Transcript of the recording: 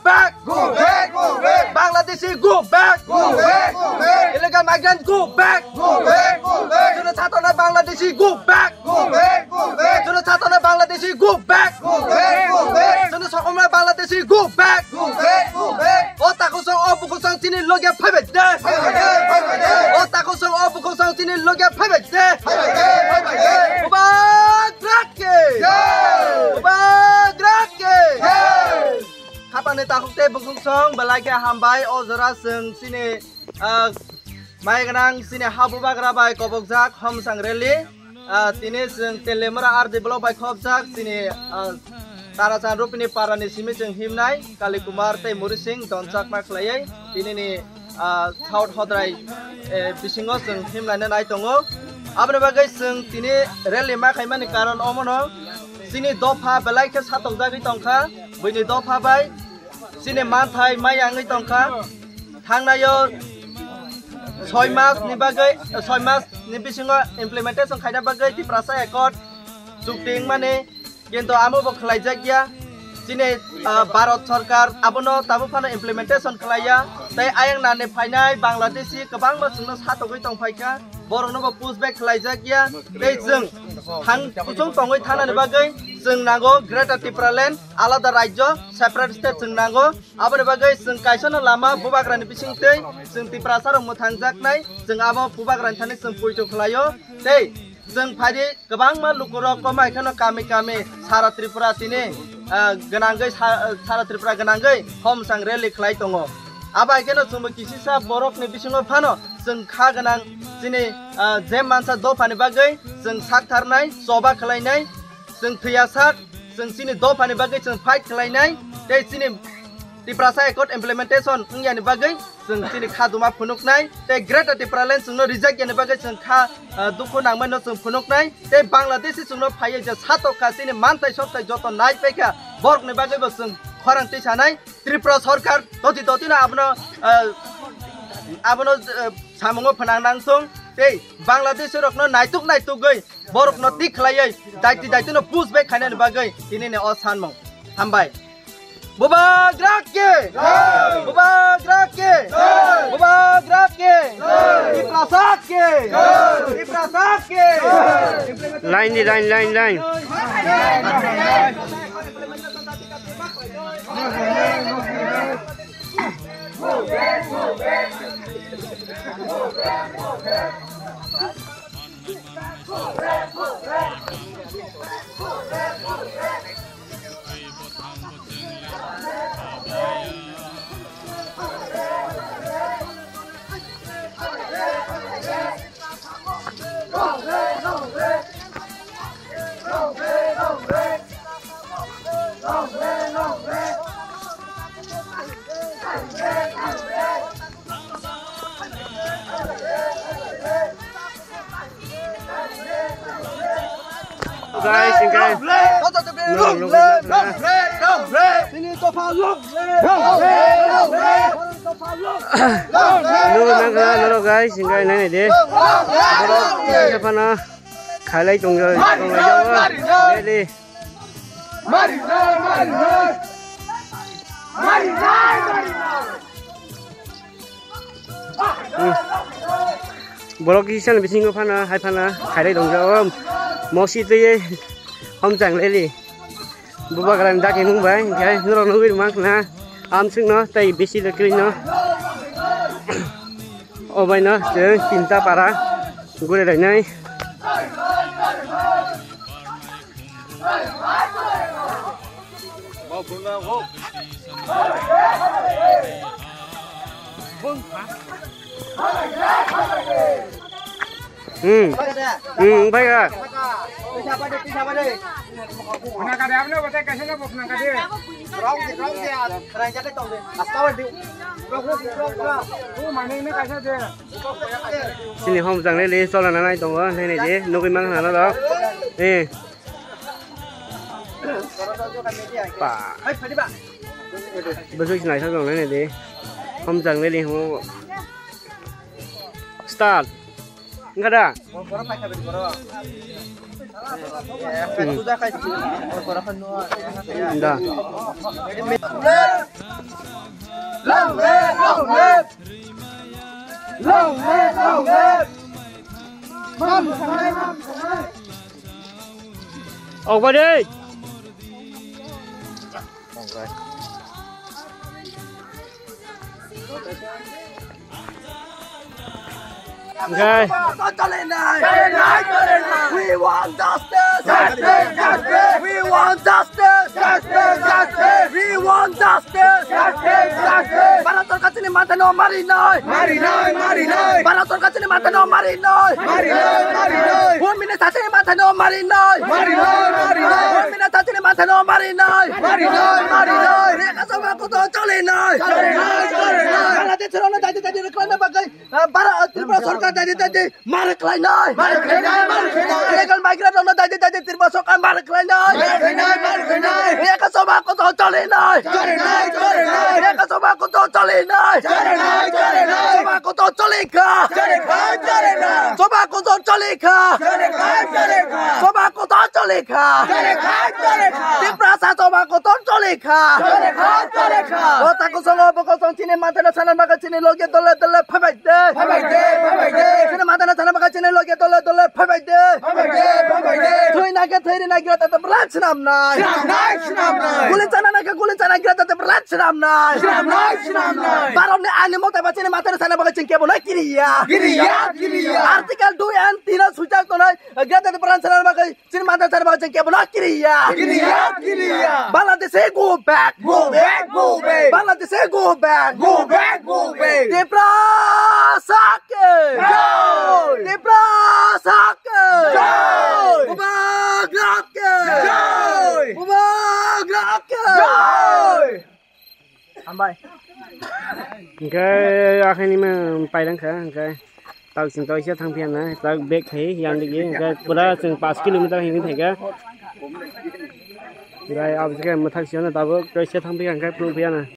back. Go back, go back. Bangladeshi, go back. Go back, go back. Illegal migrants, go back. Go back, go back. Jono Chatona Bangladeshi, go back. Go back, go back. Jono Chatona Bangladeshi, go back. Go back, go back. Jono Sokoma Bangladeshi, go back. Go back, go back. Otakusong Opukusong Tinin Logia Pivot Day. Otakusong Opukusong Tinin Logia Pivot Day. Ubagrake. Ubagrake. Kapane takukte bukusong balai hambai ozora seng sini mai ganang sini habuba grabai kobokjak homsang rally tini seng telemera ardi blok bai khobjak sini Tarasan Rupini Parani Simi Jeng Himnai Kali Kumar Tei Murising Donchak Maklayai Tini ni South Hodrai Bisingo Jeng Himnai Nai Tongo Abne Bagai Jeng Tini Rally Makaimani Karon Omono Sini Dopa Belai Ke Satok Jagi Tongka Bini Dopa Bai Sini Mantai Mayangi Tongka Thangnayo 6 mas ni bagai 6 mas ni bisingo implementation khaida bagai ti prasa ekot chukting mane কিন্তু আমো বখলাইজাকিয়া জিনে ভারত সরকার আবনো তাবুফানো ইমপ্লিমেন্টেশন খালাইয়া তাই আয়ং নানে ফাইনাই বাংলাদেশি गोबां মাসুংনো সাতগৈ তংফাইকা বরংনো পুশব্যাক খালাইজাকিয়া दै जों थां कुचुं तंगै थानानि बागै जों नांगौ ग्रेटार त्रिपुरालेण्ड आलादा राज्य सेपारेट स्टेट जों नांगौ आबनि बागै जों कायसनो लामा बुबाग्रानि बिसिंतै जों त्रिपुरा सारो मोथांजाकनाय जों आबो बुबाग्रानि थाने जों पयट खालायो दै जों फारि गोबां मा लुकुरक माइखानो कामि कामि सारा त्रिपुरा तिनि गोनांगै सारा त्रिपुरा गोनांगै हमसां रेलि खलाय दङ आबायकेनो जोंबो किसिसा बरकनि बिसिङाव फानो जों खा गोनां दिनै जे मानसा दफानि बागै जों साकथारनाय जबा खालायनाय जों थैयासार जों सिनि दफानि बागै जों फाइट खालायनाय दै सिनि त्रिपुरा एकट इमप्लिमेन्टेशन इंयानि बागै जों सिनि खादुमा फुनुकनाय दै ग्रेटार त्रिपुरालेण्ड जोंनो रिजेक्ट यानि बागै जों खा दुखु नांमैनो जों फुनुकनाय दै बांलादेशि जोंनो फायो जे सातका सिनि मानथाय सप्ताह जत नाय पेका बरकनि बागैबो जों खरांथि सानाय त्रिपुरा सरकार दति दतिनो आबनो सामुङो फोनांनांसं दै बांलादेश रकनो नायतुक नायतुगै बरकनो ति खलायै दायतिनो पुशबेक खायनानि बागै दिनैनि अ सानमं हामबाय Bubagrake! Bubagrake! Bubagrake! Iprasake! Iprasake! Line. Guys, no guys, guys này đi. Cái phần nó khai lấy trồng rồi, đi. Bộ cái xe này bị xin cái phần hai phần khai lấy trồng rồi. Một xí tây không chẳng lấy đi. Bố bác làm đá cái nung vậy, cái nó nuôi được mà am sức nó tay bị xí được cái nó. Ô vậy nó chứ tìm ta para, gue đây này. Baik. Siapa deh? Nak kada apa nak baca kasih nak nak kada. Rong dia, kerana jadi tong deh. Astawa di. Mana ini kasih deh. Sini home sang lấy số là này tong đó, này dễ, nuôi cái măng nó đó. Nè. Bà. Bữa trước này sao tong này dễ. Home sang lấy không. Start. Enggak ada. Enggak. Long live, long live. Long live, long live. Ồ qua đi. Okay. We want justice. Justice, justice. We want justice. Justice, justice. We want justice. Justice, justice. Para सरकार चाहिँ माथि नमारी नै मारी नै para सरकार चाहिँ माथि नमारी नै मारी नै भूमिले साथै माथि नमारी नै मारी नै भूमिले साथै माथि नमारी नै मारी नै रेखा सभाको त चले नै बांग्लादेश र दादी दादी रेखा नबाकै बारा त्रिपुरा सरकार दादी मारकलाई नै इलेगल माइग्रेन्ट र दादी त्रिपुरा सरकार मारकलाई नै रेखा सभाको त चले नै रेखा सभाको त चले नै सभाको त चलेका सभाको त चलेका सभाको त चलेका त्रिपुरा सभाको त चलेका ओताको सँग बको चिने माथि नछाना मगा चिने लगे दले दले फबाइदे चिने माथि नछाना मगा चिने लगे दले दले फबाइदे थोइ नाके थैरि नाके त ब्राच नाम नाइ गुले चना नाके गुले चना गिरा त ब्राच नाम नाइ बारौने आने मोता बचिने माथि नछाना मगा चिने के बोला किरिया आर्टिकल 2 and 3 सुझाव तो नै गिरा त ब्राच नाम मगा चिने माथि नछाना मगा चिने के बोला किरिया Bangladesh go back Bangladesh go back Tripura Sake Tripura Sake Ubagrake Ambai Okay, akhirnya mah pai lang ka. Okay. Tao xin tôi sẽ thăng phiền này, tao biết thấy yang được gì. Okay, bữa chừng 5 km hiện thấy cái. Rồi, अब cái một thằng xíu nữa tao sẽ thăng phiền cái phương phiền này.